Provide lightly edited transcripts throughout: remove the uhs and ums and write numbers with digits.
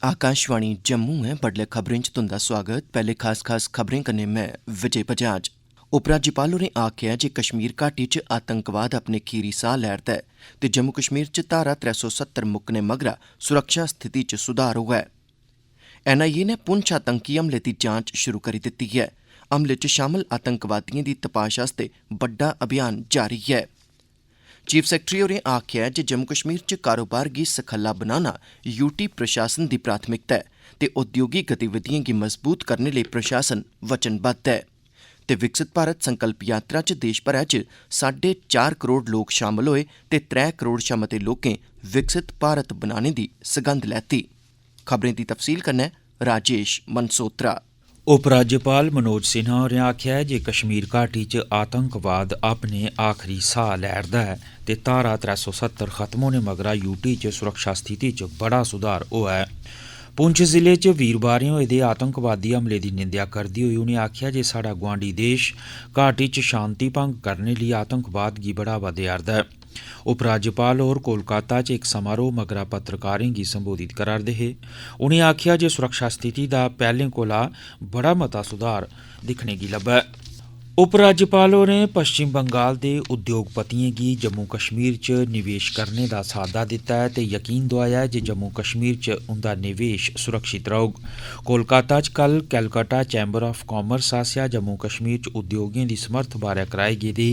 आकाशवाणी जम्मू है बडलै खबरें च तुंदा स्वागत। पैहले खास खबरें कन्नै मैं विजय बजाज। उपराज्यपाल होरें आखेआ जे कश्मीर घाटी च आतंकवाद अपने खीरी साह लै'रदा ऐ ते जम्मू कश्मीर च धारा 370 मुक्कने मगरा सुरक्षा स्थिति च सुधार होआ ऐ। NIA नै पुंछ आतंकी हमले दी जांच शुरू करी दित्ती ऐ। हमले च शामल आतंकवादिएं दी तपाश आस्तै बड्डा अभियान जारी ऐ। चीफ सैक्रेटरी होरें आखेआ जे जम्मू कश्मीर च कारोबार गी सखल्ला बनाना UT प्रशासन दी प्राथमिकता ऐ ते उद्योगिक गतिविधिएं गी मजबूत करने लेई प्रशासन वचनबद्ध ऐ। ते विकसित भारत संकल्प यात्रा च देश भरै च 4.5 करोड़ लोक शामल होए ते 3 करोड़ शा मते लोकें विकसित भारत बनाने दी सगंध लैती। खबरें दी तफसील कन्नै राजेश मनसोत्रा। उपराज्यपाल मनोज सिन्हा होरें आखेआ है जे कश्मीर घाटी च आतंकवाद अपने आखिरी साह लै'रदा ऐ ते धारा 370 खत्म होने मगरा UT च सुरक्षा स्थिति च बड़ा सुधार होआ ऐ। पुंछ जिले च वीरवारें होए दे आतंकवादी हमले दी निंदेआ करदे होई उनें आखेआ जे साढ़ा गुआंढी देश घाटी च शांति भंग करने लेई आतंकवाद गी बढ़ावा देआ'रदा ऐ। उपराज्यपाल होर कोलकाता च इक समारोह मगरा पत्रकारें गी संबोधित करा'रदे हे। उनें आखेआ जे सुरक्षा स्थिति दा पैह्लें कोला बड़ा मता सुधार दिक्खने गी लब्भा ऐ। उपराज्यपाल होरें पश्चिम बंगाल दे उद्योगपतिएं गी जम्मू कश्मीर च निवेश करने दा साद्दा दित्ता ऐ ते यकीन दोआया जे जम्मू कश्मीर च उंदा निवेश सुरक्षित रौह्ग। कोलकाता च कल कैलकाटा चैम्बर ऑफ कामर्स आसेआ जम्मू कश्मीर च उद्योगें दी समर्थ बारै कराए गेदे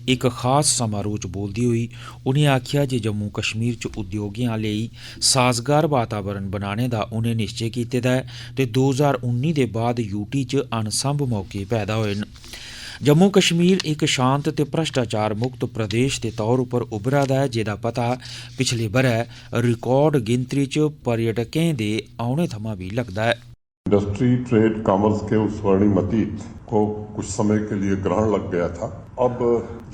इक खास समारोह च बोलदे होई उनें आखेआ जे जम्मू कश्मीर च उद्योगें लेई साजगार वातावरण बनाने दा उनें निश्चय कीते दा ऐ ते 2019 दे बाद UT च अनसंभ मौके पैदा होए न। जम्मू कश्मीर इक शांत ते भ्रष्टाचार मुक्त प्रदेश दे तौर उप्पर उभरा दा ऐ जेह्दा पता पिछले ब'रै रिकार्ड गिनतरी च पर्यटकें दे औने थमां भी लगदा है। इंडस्ट्री ट्रेड कॉमर्स के उस स्वर्णिम अतीत को कुछ समय के लिए ग्रहण लग गया था। अब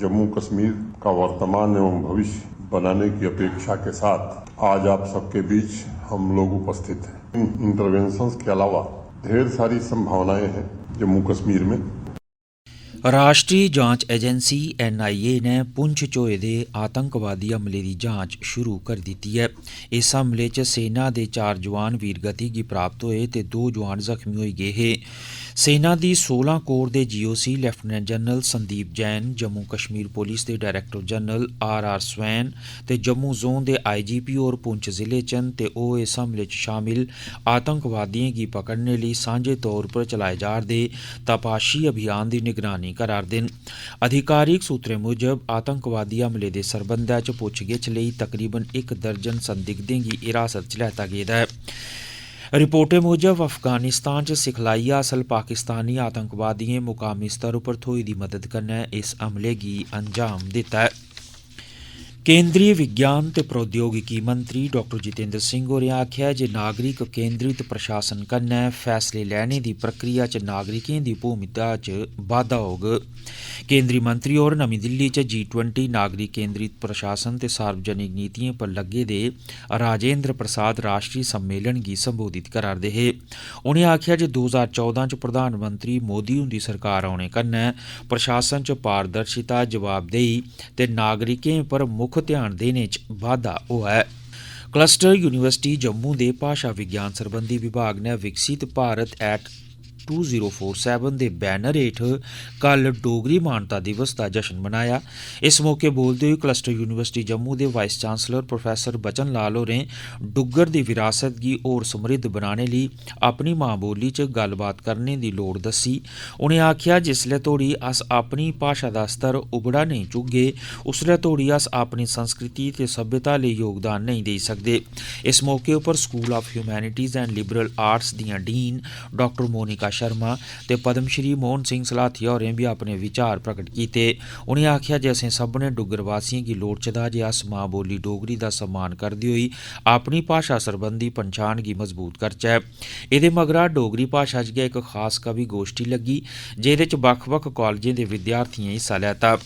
जम्मू कश्मीर का वर्तमान एवं भविष्य बनाने की अपेक्षा के साथ आज आप सबके बीच हम लोग उपस्थित हैं। इन इंटरवेंशंस के अलावा ढेर सारी संभावनाएं हैं जम्मू कश्मीर में। राष्ट्रीय जांच एजेंसी NIA ने पुंछ च होए दे आतंकवादी हमले दी जांच शुरू करी दित्ती ऐ। इस हमले च सेना दे 4 जवान वीरगति गी प्राप्त होए ते 2 जवान जख्मी होई गे हे। सेना दी 16 कोर दे GOC lieutenant general Sandeep Jain, Jammu Kashmir police दे डायरैक्टर जनरल RR स्वैन ते जम्मू जोन दे IGP होर पुंछ जिले च न ते ओह् इस हमले च शामिल आतंकवादिएं गी पकड़ने लेई सांझे तौर पर चलाए जा'रदे तपाशी अभियान दी निगरानी करा'रदे न। अधिकारिक सूत्रें मुजब आतंकवादी हमले दे सरबंधै च पुच्छगिच्छ लेई तकरीबन 1 दर्जन संदिग्धें गी हिरासत च लैता गेदा ऐ। रिपोर्टें मुजब अफगानिस्तान च सिखलाई हासल पाकिस्तानी आतंकवादिएं मुकामी स्तर उप्पर थ्होई दी मदद कन्नै इस हमले गी अंजाम दित्ता ऐ। केंद्रीय विज्ञान ते प्रौद्योगिकी मंत्री डॉक्टर जितेंद्र सिंह होरें आखेआ जे नागरिक केंद्रित प्रशासन कन्नै फैसले लैने दी प्रक्रिया च नागरिकें दी भूमिका च बाद्धा होग। केंद्रीय मंत्री होर नमीं दिल्ली च G20 नागरिक केंद्रित प्रशासन ते सार्वजनिक नीतिएं पर लग्गे दे राजेंद्र प्रसाद राष्ट्री सम्मेलन गी संबोधित करा'रदे हे। उनें आखेआ जे 2014 च प्रधानमंत्री मोदी हुंदी सरकार औने कन्नै प्रशासन च पारदर्शिता, जवाबदेही ते नागरिकें पर मुक्ख ध्यान देने च बाद्धा होआ ऐ। क्लस्टर यूनिवर्सिटी जम्मू दे भाशा विज्ञान सरबंधी विभाग ने विकसित भारत ऐट 2047 दे बैनर हेठ कल डोगरी मानता दिवस दा जश्न मनाया। इस मौके बोलदे होई क्लस्टर यूनिवर्सिटी जम्मू दे वाइस चांसलर प्रोफैसर बचन लाल होरें डुग्गर दी विरासत गी होर समृद्ध बनाने लेई अपनी मां बोली च गल्लबात करने दी लोड़ दस्सी। उनें आखेआ जिसलै तोड़ी अस अपनी भाशा दा स्तर उबड़ा नेईं चुकगे उसलै तोड़ी अस अपनी संस्कृति ते सभ्यता लेई योगदान नेईं देई सकदे। इस मौके उप्पर school of humanities and liberal arts दियां डीन डॉक्टर मोनिका शर्मा ते पद्मश्री मोहन सिंह सलाथिया होरें भी अपने विचार प्रकट कीते। उनें आखेआ जे असें सभनें डुग्गर वासिएं गी लोड़चदा जे अस मां बोली डोगरी दा सम्मान करदे होई अपनी भाशा सरबंधी पंछान गी मजबूत करचै। एह्दे मगरा डोगरी भाशा च गै इक खास कवि गोष्ठी लग्गी जेह्दे च बक्ख बक्ख कालजें दे विद्यार्थिएं हिस्सा लैता।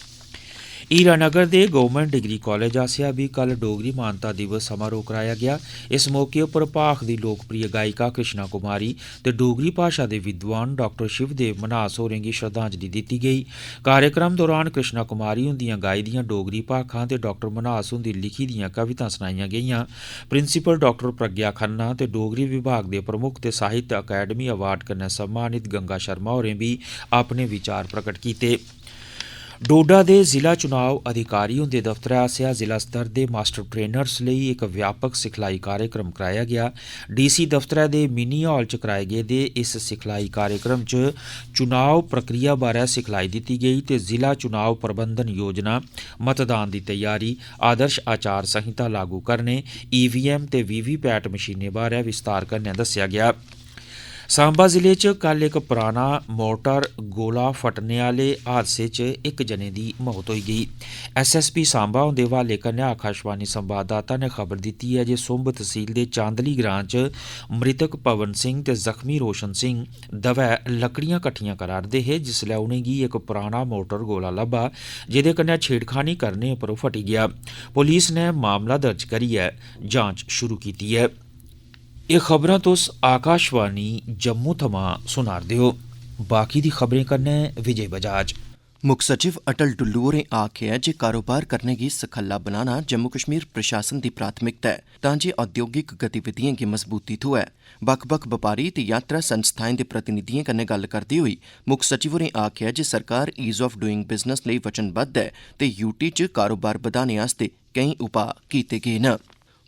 हीरानगर दे गवर्नमेंट डिग्री कॉलेज आसेआ भी कल डोगरी मानता दिवस समारोह कराया गया। इस मौके उप्पर भाख दी लोकप्रिय गायिका कृष्णा कुमारी ते डोगरी भाशा दे विद्वान डॉक्टर शिवदेव मन्हास होरें गी श्रद्धांजलि दित्ती गेई। कार्यक्रम दौरान कृष्णा कुमारी हुंदियां गाई दियां डोगरी भाखां ते डॉक्टर मन्हास हुंदी लिखी दियां कवितां सनाईयां गेईयां। प्रिंसीपल डॉक्टर प्रज्ञा खन्ना ते डोगरी विभाग दे प्रमुख ते साहित्य अकैडमी अवार्ड कन्नै सम्मानित गंगा शर्मा होरें भी अपने विचार प्रकट कीते। डोडा दे जिला चुनाव अधिकारी हुंदे दफ्तर आसेआ जिला स्तर दे मास्टर ट्रेनर्स लेई इक व्यापक सिखलाई कार्यक्रम कराया गया। डीसी दफ्तरै दे मिनी हाल च कराए गेदे इस सिखलाई कार्यक्रम च चुनाव प्रक्रिया बारै सिखलाई दित्ती गेई ते जिला चुनाव प्रबंधन योजना, मतदान दी तैयारी, आदर्श आचार संहिता लागू करने, ईवीएम ते वीवीपैट मशीनें बारै विस्तार कन्नै दस्सेआ गया। सांबा जिले च कल इक पुराना मोर्टर गोला फटने आह्ले हादसे च इक जने दी मौत होई गेई। एसएसपी सांबा हुंदे हवाले कन्नै आकाशवाणी संवाददाता ने खबर दित्ती है जे सुंब तहसील दे चांदली ग्रां च मृतक पवन सिंह ते जख्मी रोशन सिंह दवै लकड़ियां कट्ठियां करा'रदे हे जिसलै उनेंगी इक पुराना मोर्टर गोला लब्भा जेह्दे कन्नै छेड़खानी करने उप्पर ओह् फटी गेआ। पुलिस ने मामला दर्ज करियै जांच शुरू कीती है। एह् खबरां तुस आकाशवाणी जम्मू थमां सुना'रदे हो। बाकी दी खबरें कन्नै विजय बजाज। मुक्ख सचिव अटल डुल्लू होरें आखेआ जे कारोबार करने गी सखल्ला बनाना जम्मू कश्मीर प्रशासन दी प्राथमिकता ऐ तां जे औद्योगिक गतिविधिएं गी मजबूती थ्होऐ। बक्ख-बक्ख बपारी ते यात्रा संस्थाएं दे प्रतिनिधिएं कन्नै गल्ल करदे होई मुक्ख सचिव होरें आखेआ जे सरकार ईज ऑफ डूइंग बिजनेस लेई वचनबद्ध ऐ ते यूटी च कारोबार बधाने आस्तै केईं उपाऽ कीते गे न।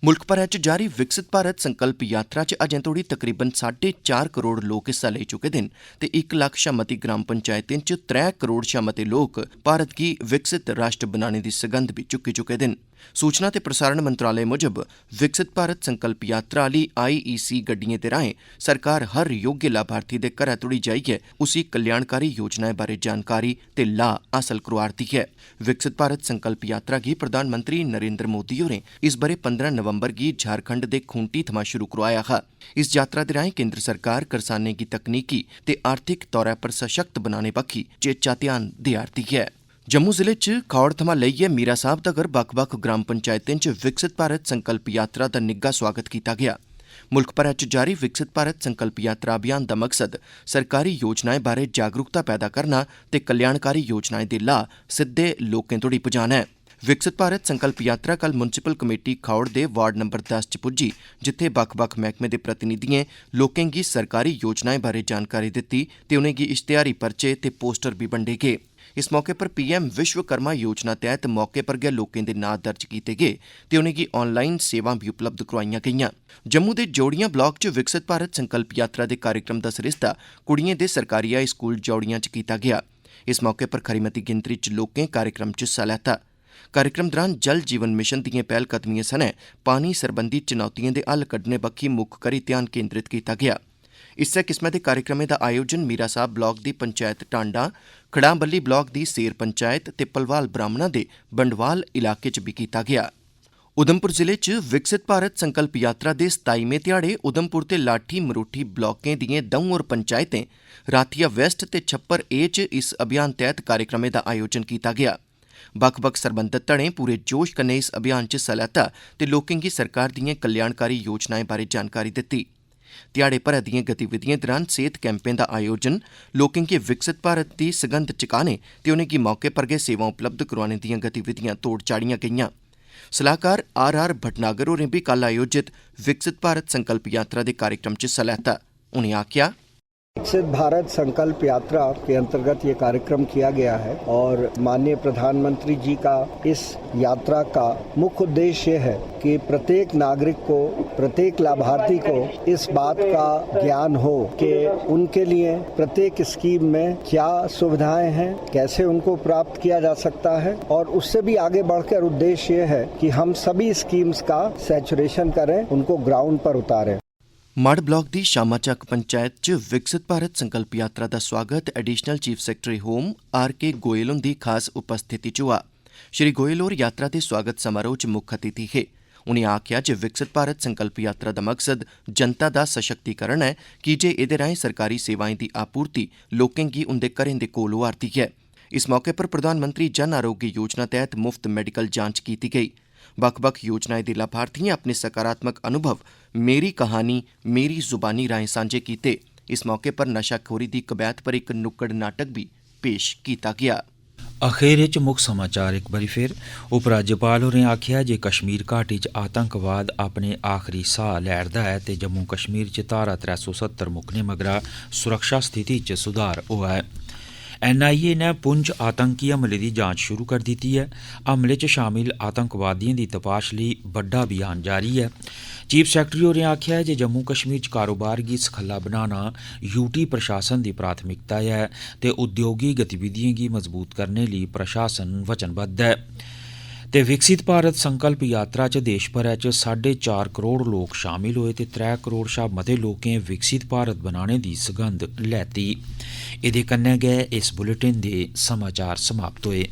मुल्ख भरै च जारी विकसित भारत संकल्प यात्रा च अजें तोड़ी तकरीबन 4.5 करोड़ लोक हिस्सा लेई चुके दे न ते 1 लक्ख शा मती ग्राम पंचायतें च 3 करोड़ शा मते लोक भारत गी विकसित राष्ट्र बनाने दी सगंध बी चुक्की चुके दे न। सूचना ते प्रसारण मंत्रालय मुजब विकसित भारत संकल्प यात्रा आह्ली IEC गड्डिएं दे राहें सरकार हर योग्य लाभार्थी दे घरै तोड़ी जाइयै उसी कल्याणकारी योजनाएं बारै जानकारी ते लाह् हासल करोआ'रदी ऐ। विकसित भारत संकल्प यात्रा गी प्रधानमंत्री नरेंद्र मोदी होरें इस ब'रे 15 नवंबर गी झारखंड दे खूंटी थमां शुरू करोआया हा। इस यात्रा दे राहें केंद्र सरकार करसानें गी तकनीकी ते आर्थिक तौरा पर सशक्त बनाने बक्खी चेचा ध्यान देआ'रदी ऐ। जम्मू जिले च खौड़ थमां लेइयै मीरा साहब तगर बक्ख-बक्ख ग्राम पंचायतें च विकसित भारत संकल्प यात्रा दा निग्गा स्वागत कीता गेआ। मुल्ख भरै च जारी विकसित भारत संकल्प यात्रा अभियान दा मकसद सरकारी योजनाएं बारै जागरूकता पैदा करना ते कल्याणकारी योजनाएं दे लाह् सिद्धे लोकें तोड़ी पजाना ऐ। विकसित भारत संकल्प यात्रा कल म्युनिसिपल कमेटी खौड़ दे वार्ड नंबर 10 च पुज्जी जित्थे बक्ख-बक्ख मैह्कमे दे प्रतिनिधिएं लोकें गी सरकारी योजनाएं बारै जानकारी दित्ती ते उनेंगी इश्तेहारी पर्चे ते पोस्टर भी बंडे गे। इस मौके पर PM विश्वकर्मा योजना तैह्त मौके पर गै लोकें दे नांऽ दर्ज कीते गे ते उनेंगी ऑनलाइन सेवां भी उपलब्ध करोआइयां गेईयां। जम्मू दे जोड़ियां ब्लाक च विकसित भारत संकल्प यात्रा दे कार्यक्रम दा सरिस्ता कुड़िएं दे सरकारी हाई स्कूल जोड़ियां च कीता गेआ। इस मौके पर खरी मती गिनतरी च लोकें कार्यक्रम च हिस्सा लैता। कार्यक्रम दौरान जल जीवन मिशन दिएं पैह्लकदमिएं सनै पानी सरबंधी चुनौतिएं दे हल कड्ढने बक्खी मुक्ख करी ध्यान केंद्रित कीता गेआ। इस्सै किस्मै दे कार्यक्रमें दा आयोजन मीरा साहब ब्लाक दी पंचायत टांडा, खड़ांबली ब्लाक दी सेर पंचायत ते भलवाल ब्राह्मणा दे बंडवाल इलाके च भी कीता गेआ। उधमपुर जिले च विकसित भारत संकल्प यात्रा दे 27वें ध्याड़े उधमपुर ते लाठी मरूठी ब्लाकें दिएं द'ऊं होर पंचायतें राथिया वेस्ट ते छप्पर ए च इस अभियान तैह्त कार्यक्रमें दा आयोजन कीता गेआ। बक्ख-बक्ख सरबंधत धड़ें पूरे जोश कन्नै इस अभियान च हिस्सा लैता ते लोकें गी सरकार दिएं कल्याणकारी योजनाएं बारै जानकारी दित्ती। ध्याड़े भरै दिएं गतिविधिएं दौरान सेह्त कैंपें दा आयोजन, लोकें गी विकसित भारत दी सगंध चुकाने ते उनेंगी मौके पर गै सेवां उपलब्ध करोआने दियां गतिविधियां तोड़ चाढ़ियां गेईयां। सलाहकार RR भटनागर होरें भी कल आयोजित विकसित भारत संकल्प यात्रा दे कार्यक्रम च हिस्सा लैता। उनें आखेआ, विकसित भारत संकल्प यात्रा के अंतर्गत ये कार्यक्रम किया गया है और माननीय प्रधानमंत्री जी का इस यात्रा का मुख्य उद्देश्य है कि प्रत्येक नागरिक को, प्रत्येक लाभार्थी को इस बात का ज्ञान हो कि उनके लिए प्रत्येक स्कीम में क्या सुविधाएं हैं, कैसे उनको प्राप्त किया जा सकता है और उससे भी आगे बढ़कर उद्देश्य ये है कि हम सभी स्कीम्स का सैचुरेशन करें, उनको ग्राउंड पर उतारें। मढ़ ब्लाक दी शामाचक पंचायत च विकसित भारत संकल्प यात्रा दा स्वागत additional chief secretary home RK Goyal हुंदी खास उपस्थिति च होआ। श्री गोयल होर यात्रा दे स्वागत समारोह च मुक्ख अतिथि हे। उनें आखेआ जे विकसित भारत संकल्प यात्रा दा मकसद जनता दा सशक्तिकरण ऐ कीजे एह्दे राहें सरकारी सेवाएं दी आपूर्ति लोकें गी उंदे घरें दे कोल होआ'रदी ऐ। इस मौके पर प्रधानमंत्री जन आरोग्य योजना तहत मुफ्त मैडिकल जांच की गई। बक्ख-बक्ख योजनाएं दे लाभार्थियों अपने सकारात्मक अनुभव मेरी कहानी मेरी जुबानी राहें सांझे कीते। इस मौके पर नशाखोरी दी कवैत पर एक नुक्कड़ नाटक भी पेश किया गया। अखीर च मुक्ख समाचार एक बारी फिर उपराज्यपाल होरें आखेआ जे कश्मीर घाटी च आतंकवाद अपने आखिरी साह लै'रदा ऐ ते जम्मू कश्मीर च धारा 370 मुक्कने मगरा सुरक्षा स्थिति च सुधार होआ ऐ। NIA ने पुंछ आतंकी हमले की जांच शुरू कर दी है। हमले च शामिल आतंकवादियों की तपाश लई बड्डा अभियान जारी है। चीफ सैक्रटरी होरें आखेआ है जे जम्मू कश्मीर च कारोबार गी सखल्ला बनाना UT प्रशासन की प्राथमिकता है ते उद्योगी गतिविधियों की मजबूत करने लई प्रशासन वचनबद्ध है। ते विकसित भारत संकल्प यात्रा च देश भरै च 4.5 करोड़ लोग शामिल होए ते 3 करोड़ शा मते लोकें विकसित भारत बनाने दी सगंध लैती। एह्दे कन्नै गै इस बुलेटिन दे समाचार समाप्त होए।